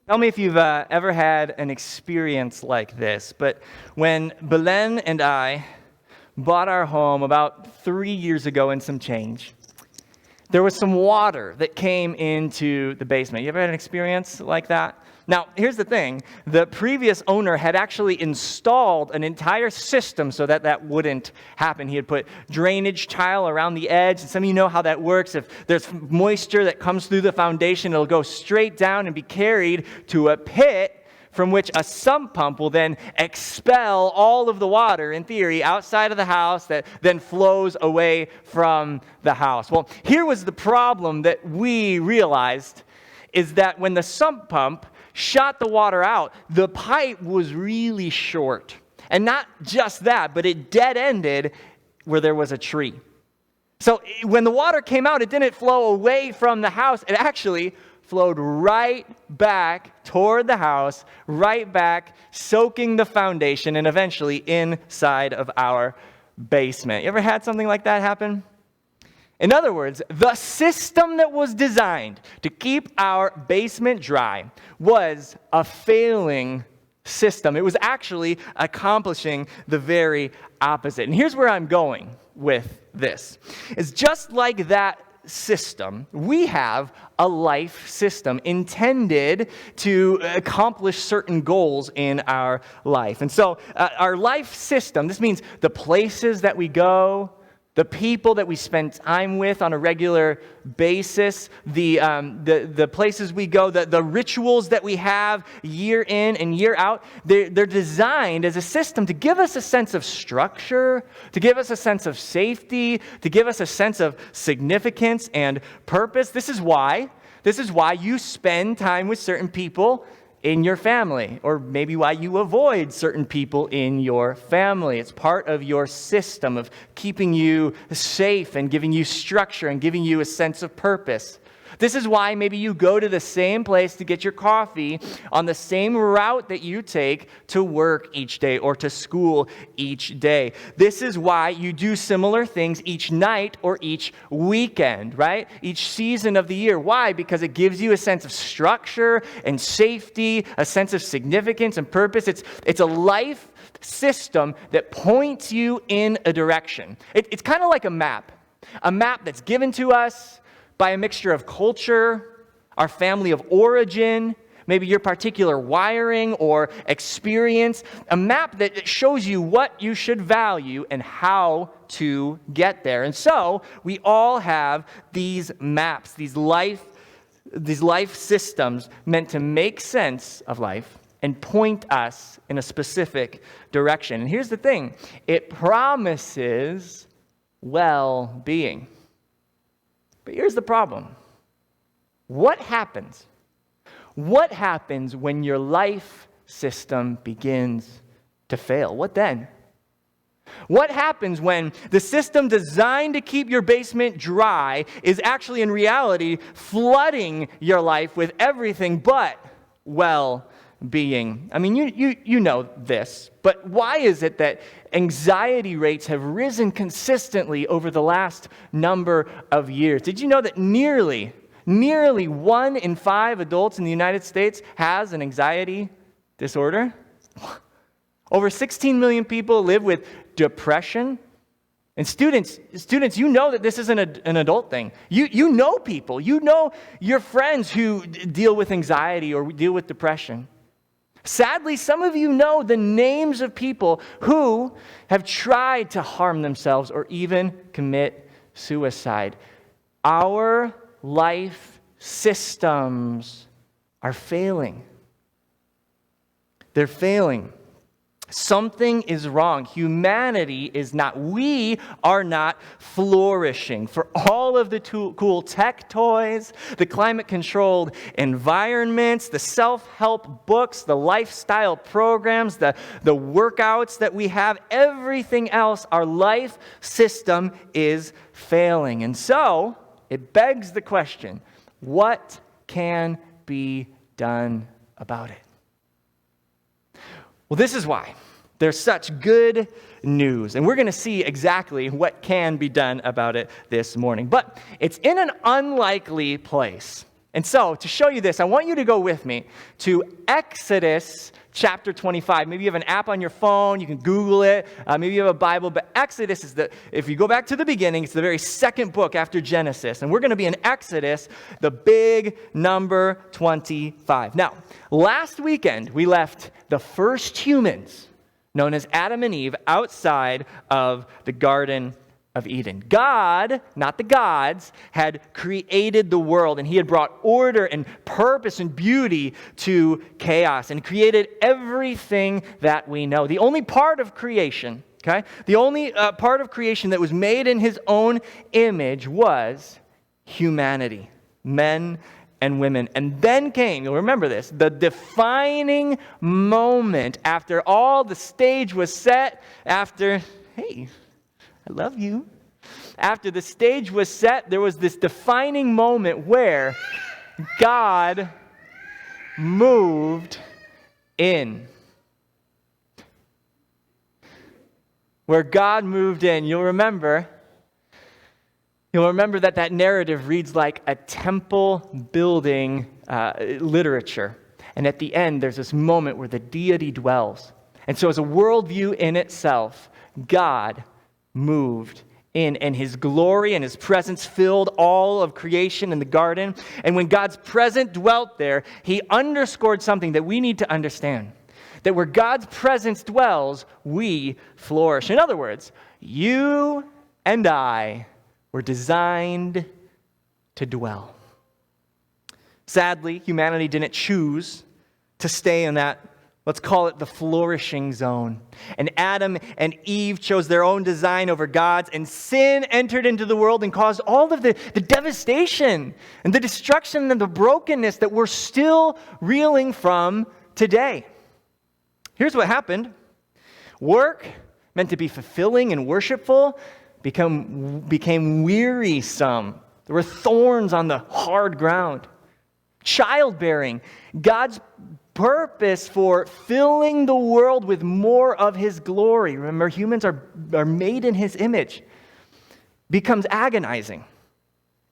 Tell me if you've ever had an experience like this, but when Belen and I bought our home about 3 years ago and some change, there was some water that came into the basement. You ever had an experience like that? Now, here's the thing. The previous owner had actually installed an entire system so that that wouldn't happen. He had put drainage tile around the edge, and some of you know how that works. If there's moisture that comes through the foundation, it'll go straight down and be carried to a pit from which a sump pump will then expel all of the water, in theory, outside of the house that then flows away from the house. Well, here was the problem that we realized, is that when the sump pump shot the water out, the pipe was really short. And not just that, but it dead-ended where there was a tree. So when the water came out, it didn't flow away from the house. It actually flowed right back toward the house, right back, soaking the foundation, and eventually inside of our basement. You ever had something like that happen? In other words, the system that was designed to keep our basement dry was a failing system. It was actually accomplishing the very opposite. And here's where I'm going with this. It's just like that system, we have a life system intended to accomplish certain goals in our life. And so our life system, this means the places that we go, the people that we spend time with on a regular basis, the places we go, the rituals that we have year in and year out, they're designed as a system to give us a sense of structure, to give us a sense of safety, to give us a sense of significance and purpose. This is why you spend time with certain people in your family, or maybe why you avoid certain people in your family. It's part of your system of keeping you safe and giving you structure and giving you a sense of purpose. This is why maybe you go to the same place to get your coffee on the same route that you take to work each day or to school each day. This is why you do similar things each night or each weekend, right? Each season of the year. Why? Because it gives you a sense of structure and safety, a sense of significance and purpose. It's a life system that points you in a direction. It's kind of like a map that's given to us by a mixture of culture, our family of origin, maybe your particular wiring or experience, a map that shows you what you should value and how to get there. And so we all have these maps, these life systems meant to make sense of life and point us in a specific direction. And here's the thing, it promises well-being. But here's the problem. What happens? What happens when your life system begins to fail? What then? What happens when the system designed to keep your basement dry is actually in reality flooding your life with everything but well-being? I mean, you know this, but why is it that anxiety rates have risen consistently over the last number of years? Did you know that nearly 1 in 5 adults in the United States has an anxiety disorder? Over 16 million people live with depression. And students, you know that this isn't an adult thing. You know people. You know your friends who deal with anxiety or deal with depression. Sadly, some of you know the names of people who have tried to harm themselves or even commit suicide. Our life systems are failing. They're failing. Something is wrong. Humanity is not. We are not flourishing. For all of the cool tech toys, the climate-controlled environments, the self-help books, the lifestyle programs, the workouts that we have, everything else, our life system is failing. And so, it begs the question, what can be done about it? Well, this is why there's such good news. And we're going to see exactly what can be done about it this morning. But it's in an unlikely place. And so, to show you this, I want you to go with me to Exodus chapter 25. Maybe you have an app on your phone, you can Google it, maybe you have a Bible, but Exodus is if you go back to the beginning, it's the very second book after Genesis. And we're going to be in Exodus, the big number 25. Now, last weekend, we left the first humans, known as Adam and Eve, outside of the Garden of Eden. God, not the gods, had created the world, and he had brought order and purpose and beauty to chaos and created everything that we know. The only part of creation, the only part of creation that was made in his own image was humanity, men and women. And then came, you'll remember this, the defining moment after all the stage was set, after, hey, I love you. After the stage was set, there was this defining moment where God moved in. Where God moved in. You'll remember that narrative reads like a temple building literature. And at the end, there's this moment where the deity dwells. And so as a worldview in itself, God moved in, and his glory and his presence filled all of creation in the garden. And when God's presence dwelt there, he underscored something that we need to understand. That where God's presence dwells, we flourish. In other words, you and I were designed to dwell. Sadly, humanity didn't choose to stay in that, let's call it the flourishing zone. And Adam and Eve chose their own design over God's, and sin entered into the world and caused all of the devastation and the destruction and the brokenness that we're still reeling from today. Here's what happened. Work, meant to be fulfilling and worshipful, became wearisome. There were thorns on the hard ground. Childbearing, God's purpose for filling the world with more of his glory. Remember, humans are made in his image. Becomes agonizing.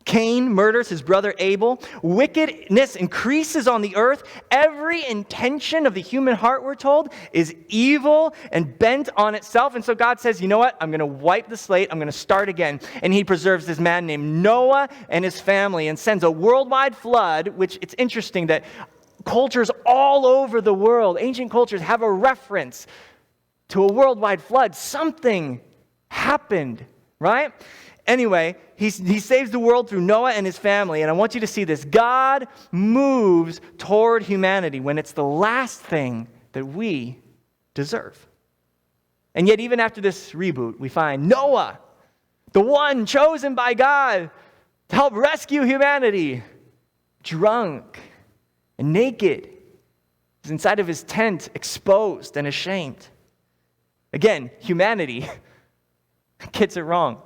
Cain murders his brother Abel. Wickedness increases on the earth. Every intention of the human heart, we're told, is evil and bent on itself. And so God says, you know what? I'm going to wipe the slate. I'm going to start again. And he preserves this man named Noah and his family and sends a worldwide flood, which it's interesting that cultures all over the world, ancient cultures, have a reference to a worldwide flood. Something happened, right? Anyway, he saves the world through Noah and his family, and I want you to see this. God moves toward humanity when it's the last thing that we deserve. And yet, even after this reboot, we find Noah, the one chosen by God to help rescue humanity, drunk and naked. He's inside of his tent, exposed and ashamed. Again, humanity gets it wrong.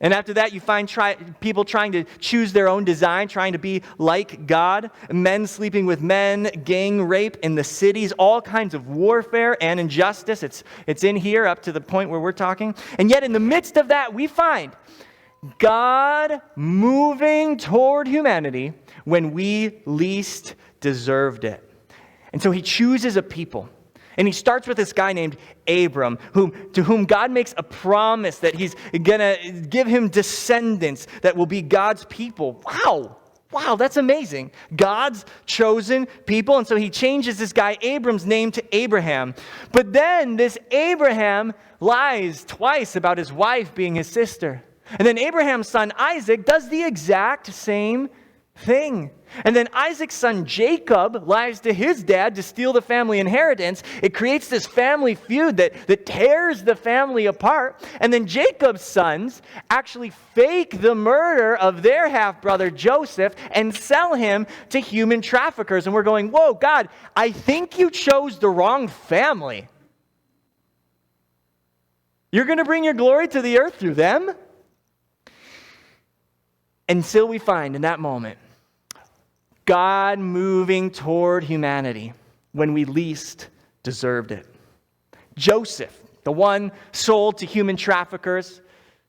And after that, you find people trying to choose their own design, trying to be like God, men sleeping with men, gang rape in the cities, all kinds of warfare and injustice. It's in here up to the point where we're talking. And yet in the midst of that, we find God moving toward humanity when we least deserved it. And so he chooses a people. And he starts with this guy named Abram, to whom God makes a promise that he's going to give him descendants that will be God's people. Wow, that's amazing. God's chosen people. And so he changes this guy Abram's name to Abraham. But then this Abraham lies twice about his wife being his sister. And then Abraham's son Isaac does the exact same thing. And then Isaac's son Jacob lies to his dad to steal the family inheritance. It creates this family feud that tears the family apart. And then Jacob's sons actually fake the murder of their half-brother Joseph and sell him to human traffickers. And we're going, whoa, God, I think you chose the wrong family. You're going to bring your glory to the earth through them? Until we find in that moment God moving toward humanity when we least deserved it. Joseph, the one sold to human traffickers,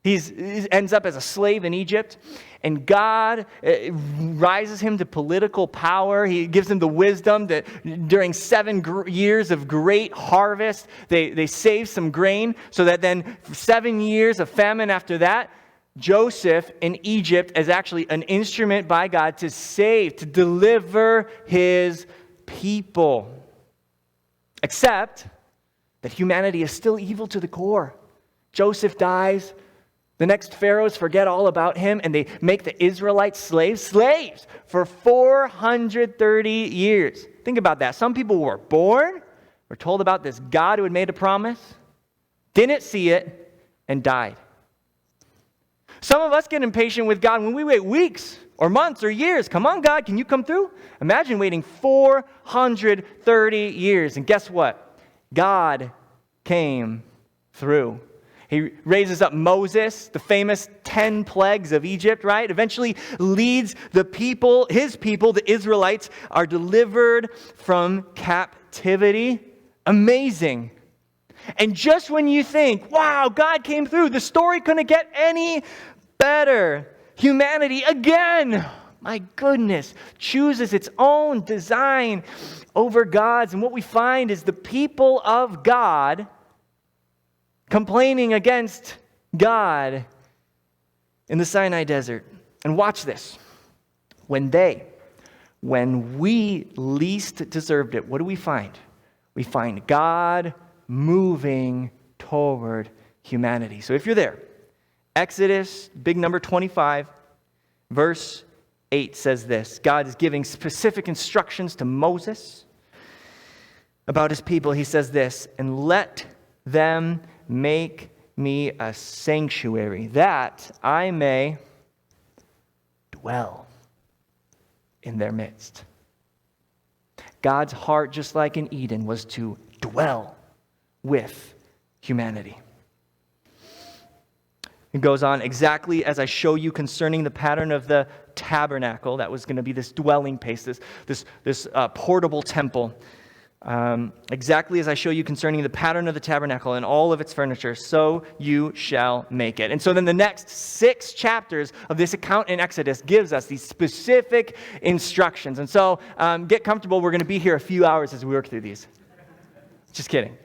He ends up as a slave in Egypt, and God rises him to political power. He gives him the wisdom that during 7 years of great harvest, they save some grain, so that then 7 years of famine after that, Joseph in Egypt is actually an instrument by God to save, to deliver his people. Except that humanity is still evil to the core. Joseph dies. The next pharaohs forget all about him, and they make the Israelites slaves for 430 years. Think about that. Some people were born, were told about this God who had made a promise, didn't see it, and died. Some of us get impatient with God when we wait weeks or months or years. Come on, God, can you come through? Imagine waiting 430 years. And guess what? God came through. He raises up Moses, the famous 10 plagues of Egypt, right? Eventually leads the people, his people, the Israelites, are delivered from captivity. Amazing. And just when you think, wow, God came through, the story couldn't get any better. Humanity, again, my goodness, chooses its own design over God's. And what we find is the people of God complaining against God in the Sinai desert. And watch this. When we least deserved it, what do we find? We find God moving toward humanity. So if you're there, Exodus, big number 25, verse 8 says this. God is giving specific instructions to Moses about his people. He says this, and let them make me a sanctuary, that I may dwell in their midst. God's heart, just like in Eden, was to dwell with humanity. It goes on, exactly as I show you concerning the pattern of the tabernacle, that was going to be this dwelling place, this portable temple. Exactly as I show you concerning the pattern of the tabernacle and all of its furniture, so you shall make it. And so then the next 6 chapters of this account in Exodus gives us these specific instructions. And so get comfortable. We're going to be here a few hours as we work through these. Just kidding.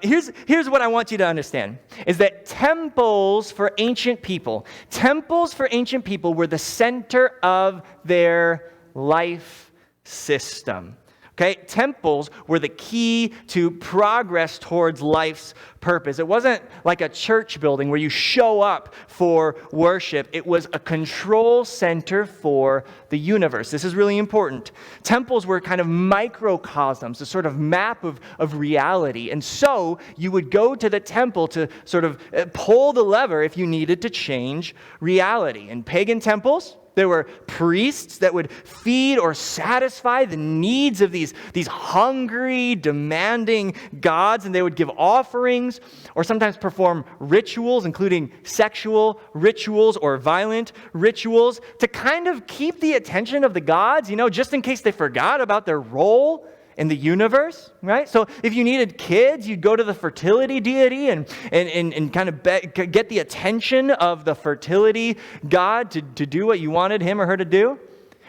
Here's what I want you to understand, is that temples for ancient people were the center of their life system. Okay, temples were the key to progress towards life's purpose. It wasn't like a church building where you show up for worship. It was a control center for the universe. This is really important. Temples were kind of microcosms, a sort of map of reality. And so you would go to the temple to sort of pull the lever if you needed to change reality. In pagan temples, there were priests that would feed or satisfy the needs of these hungry, demanding gods, and they would give offerings or sometimes perform rituals, including sexual rituals or violent rituals, to kind of keep the attention of the gods, just in case they forgot about their role in the universe, right? So if you needed kids, you'd go to the fertility deity and kind of get the attention of the fertility god to do what you wanted him or her to do.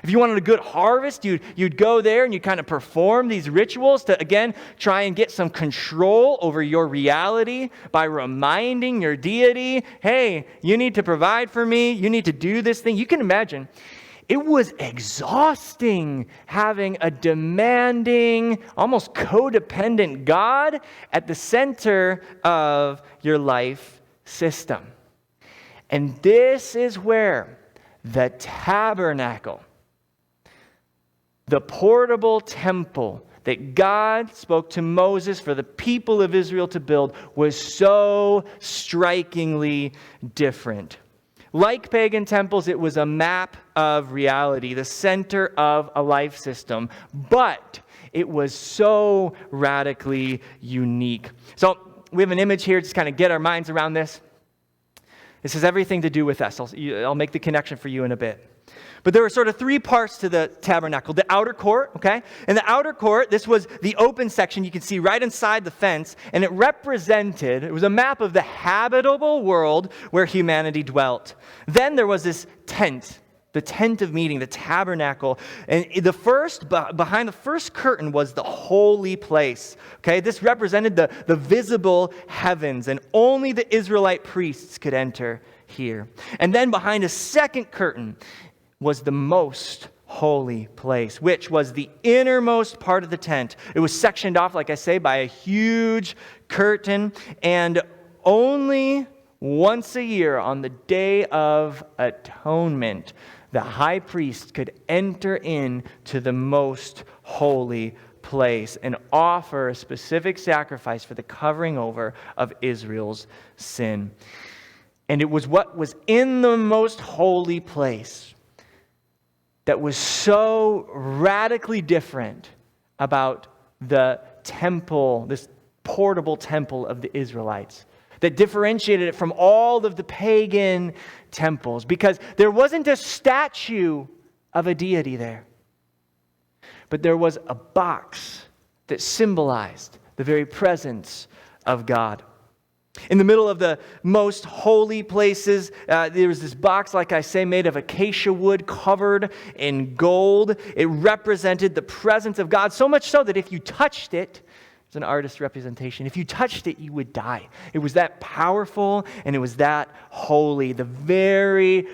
If you wanted a good harvest, you'd go there and you kind of perform these rituals to, again, try and get some control over your reality by reminding your deity, hey, you need to provide for me, you need to do this thing. You can imagine. It was exhausting having a demanding, almost codependent God at the center of your life system. And this is where the tabernacle, the portable temple that God spoke to Moses for the people of Israel to build, was so strikingly different. Like pagan temples, it was a map of reality, the center of a life system, but it was so radically unique. So we have an image here, just kind of get our minds around this. This has everything to do with us. I'll make the connection for you in a bit. But there were sort of three parts to the tabernacle. The outer court, okay? In the outer court, this was the open section you can see right inside the fence, and it was a map of the habitable world where humanity dwelt. Then there was this tent, the tent of meeting, the tabernacle. And behind the first curtain was the holy place. Okay, this represented the visible heavens, and only the Israelite priests could enter here. And then behind a second curtain was the most holy place, which was the innermost part of the tent. It was sectioned off, like I say, by a huge curtain, and only once a year on the Day of Atonement, the high priest could enter into the most holy place and offer a specific sacrifice for the covering over of Israel's sin. And it was what was in the most holy place that was so radically different about the temple, this portable temple of the Israelites, that differentiated it from all of the pagan temples, because there wasn't a statue of a deity there, but there was a box that symbolized the very presence of God. In the middle of the most holy places, there was this box, like I say, made of acacia wood covered in gold. It represented the presence of God, so much so that if you touched it, it's an artist's representation, if you touched it, you would die. It was that powerful and it was that holy, the very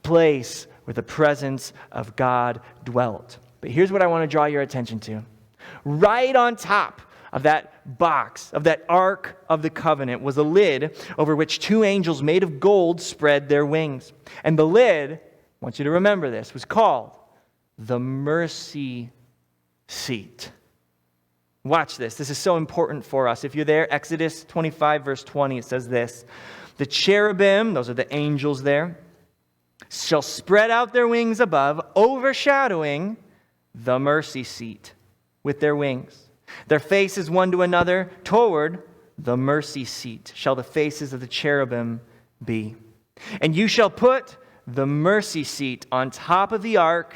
place where the presence of God dwelt. But here's what I want to draw your attention to. Right on top of that box, of that Ark of the Covenant, was a lid over which two angels made of gold spread their wings. And the lid, I want you to remember this, was called the mercy seat. Watch this. This is so important for us. If you're there, Exodus 25, verse 20, it says this: the cherubim, those are the angels there, shall spread out their wings above, overshadowing the mercy seat with their wings. Their faces one to another toward the mercy seat shall the faces of the cherubim be. And you shall put the mercy seat on top of the ark,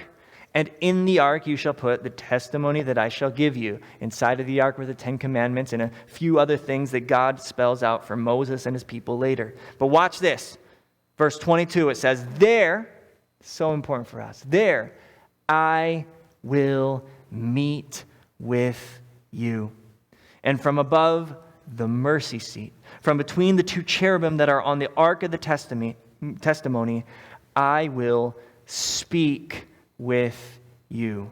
and in the ark you shall put the testimony that I shall give you. Inside of the ark were the 10 Commandments and a few other things that God spells out for Moses and his people later. But watch this. Verse 22, it says, there, so important for us, there I will meet with you. And from above the mercy seat, from between the two cherubim that are on the ark of the testimony, I will speak with you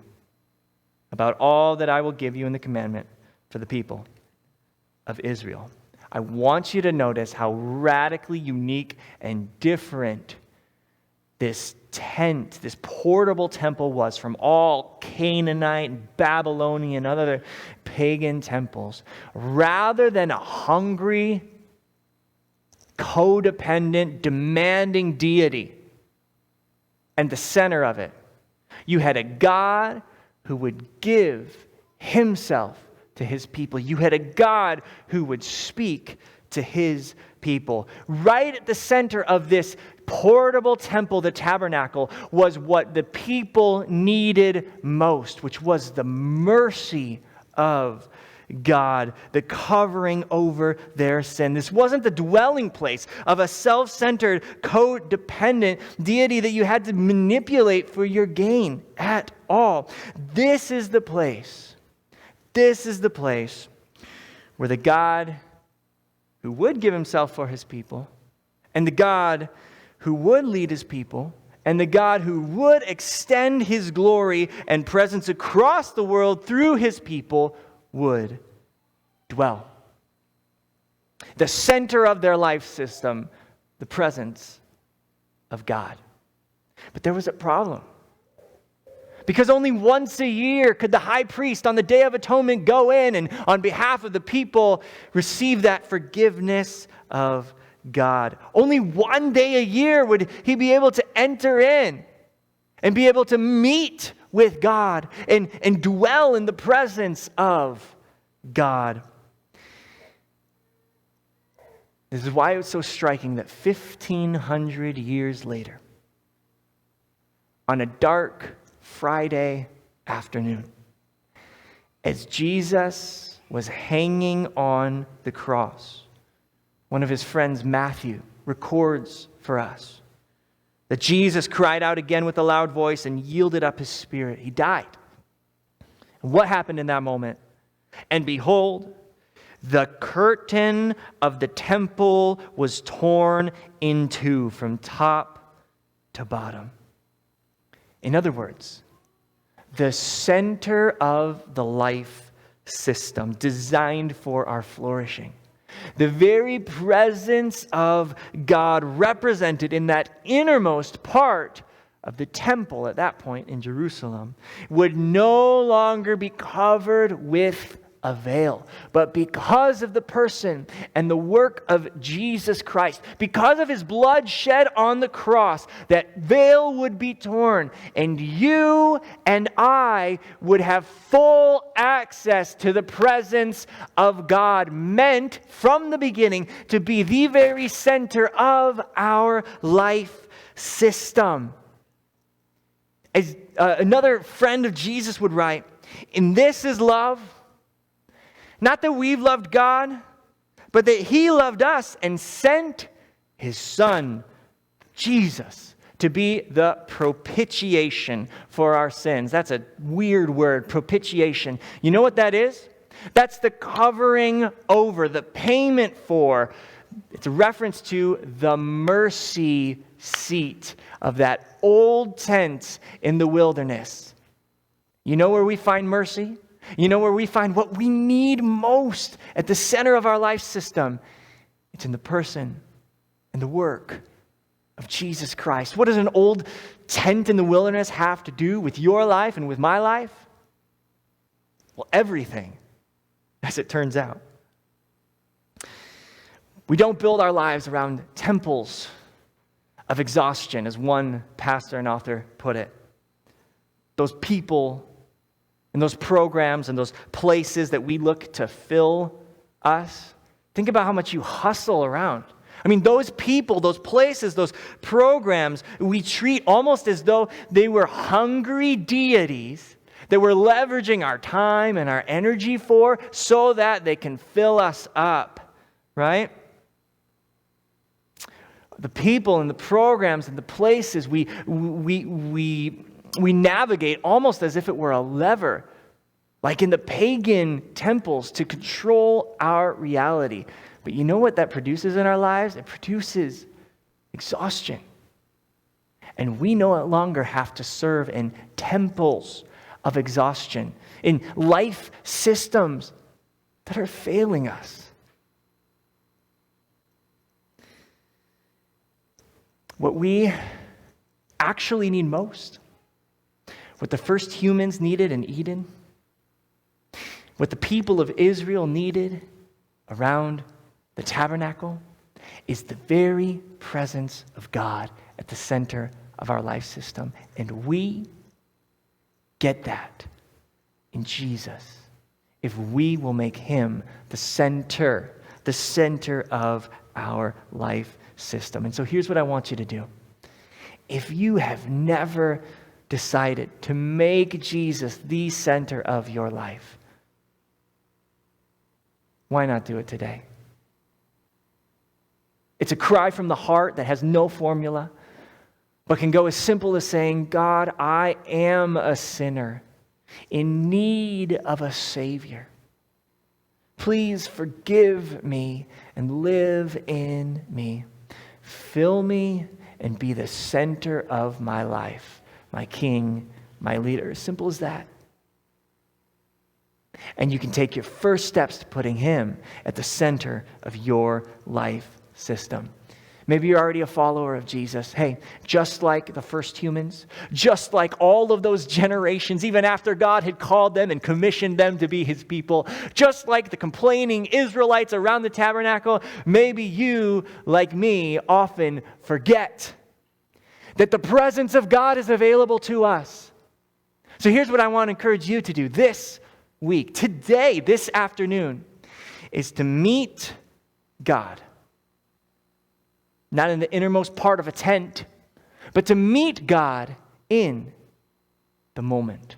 about all that I will give you in the commandment for the people of Israel. I want you to notice how radically unique and different this tent, this portable temple was from all Canaanite, Babylonian, other pagan temples. Rather than a hungry, codependent, demanding deity and the center of it, you had a God who would give himself to his people. You had a God who would speak to his people. Right at the center of this portable temple, the tabernacle, was what the people needed most, which was the mercy of God, the covering over their sin. This wasn't the dwelling place of a self-centered, codependent deity that you had to manipulate for your gain at all. This is the place where the God who would give himself for his people, and the God who would lead his people, and the God who would extend his glory and presence across the world through his people would dwell. The center of their life system, the presence of God. But there was a problem. Because only once a year could the high priest on the Day of Atonement go in and on behalf of the people receive that forgiveness of God. Only one day a year would he be able to enter in and be able to meet with God and dwell in the presence of God. This is why it was so striking that 1,500 years later, on a dark Friday afternoon, as Jesus was hanging on the cross, one of his friends, Matthew, records for us that Jesus cried out again with a loud voice and yielded up his spirit. He died. And what happened in that moment? And behold, the curtain of the temple was torn in two from top to bottom. In other words, the center of the life system designed for our flourishing, the very presence of God represented in that innermost part of the temple at that point in Jerusalem, would no longer be covered with a veil. But because of the person and the work of Jesus Christ, because of his blood shed on the cross, that veil would be torn, and you and I would have full access to the presence of God, meant from the beginning to be the very center of our life system. As another friend of Jesus would write, "And this is love, not that we've loved God, but that he loved us and sent his Son, Jesus, to be the propitiation for our sins." That's a weird word, propitiation. You know what that is? That's the covering over, the payment for. It's a reference to the mercy seat of that old tent in the wilderness. You know where we find mercy? You know where we find what we need most at the center of our life system? It's in the person and the work of Jesus Christ. What does an old tent in the wilderness have to do with your life and with my life? Well, everything, as it turns out. We don't build our lives around temples of exhaustion, as one pastor and author put it. Those people and those programs and those places that we look to fill us. Think about how much you hustle around. I mean, those people, those places, those programs, we treat almost as though they were hungry deities that we're leveraging our time and our energy for so that they can fill us up, right? The people and the programs and the places we navigate almost as if it were a lever, like in the pagan temples, to control our reality. But you know what that produces in our lives? It produces exhaustion. And we no longer have to serve in temples of exhaustion, in life systems that are failing us. What we actually need most, what the first humans needed in Eden, what the people of Israel needed around the tabernacle, is the very presence of God at the center of our life system. And we get that in Jesus if we will make him the center of our life system. And so here's what I want you to do. If you have never decided to make Jesus the center of your life, why not do it today? It's a cry from the heart that has no formula, but can go as simple as saying, "God, I am a sinner in need of a Savior. Please forgive me and live in me. Fill me and be the center of my life, my King, my leader." As simple as that. And you can take your first steps to putting him at the center of your life system. Maybe you're already a follower of Jesus. Hey, just like the first humans, just like all of those generations, even after God had called them and commissioned them to be his people, just like the complaining Israelites around the tabernacle, maybe you, like me, often forget that the presence of God is available to us. So here's what I want to encourage you to do this week, today, this afternoon, is to meet God. Not in the innermost part of a tent, but to meet God in the moment.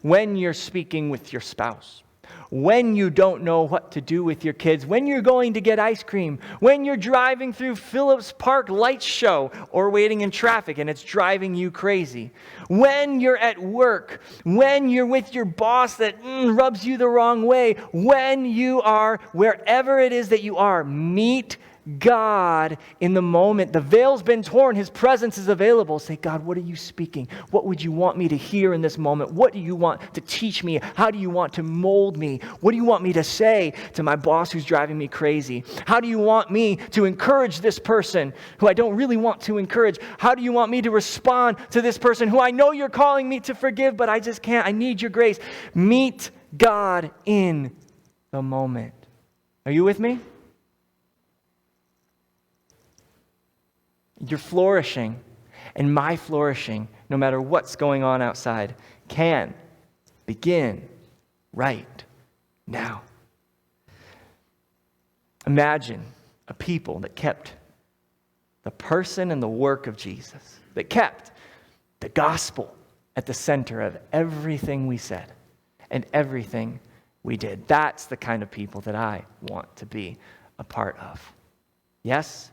When you're speaking with your spouse, when you don't know what to do with your kids, when you're going to get ice cream, when you're driving through Phillips Park Lights Show or waiting in traffic and it's driving you crazy, when you're at work, when you're with your boss that rubs you the wrong way, when you are wherever it is that you are, meet God in the moment. The veil's been torn. His presence is available. Say, God, what are you speaking? What would you want me to hear in this moment? What do you want to teach me? How do you want to mold me? What do you want me to say to my boss who's driving me crazy? How do you want me to encourage this person who I don't really want to encourage? How do you want me to respond to this person who I know you're calling me to forgive, but I just can't? I need your grace. Meet God in the moment. Are you with me? Your flourishing and my flourishing, no matter what's going on outside, can begin right now. Imagine a people that kept the person and the work of Jesus, that kept the gospel at the center of everything we said and everything we did. That's the kind of people that I want to be a part of. Yes?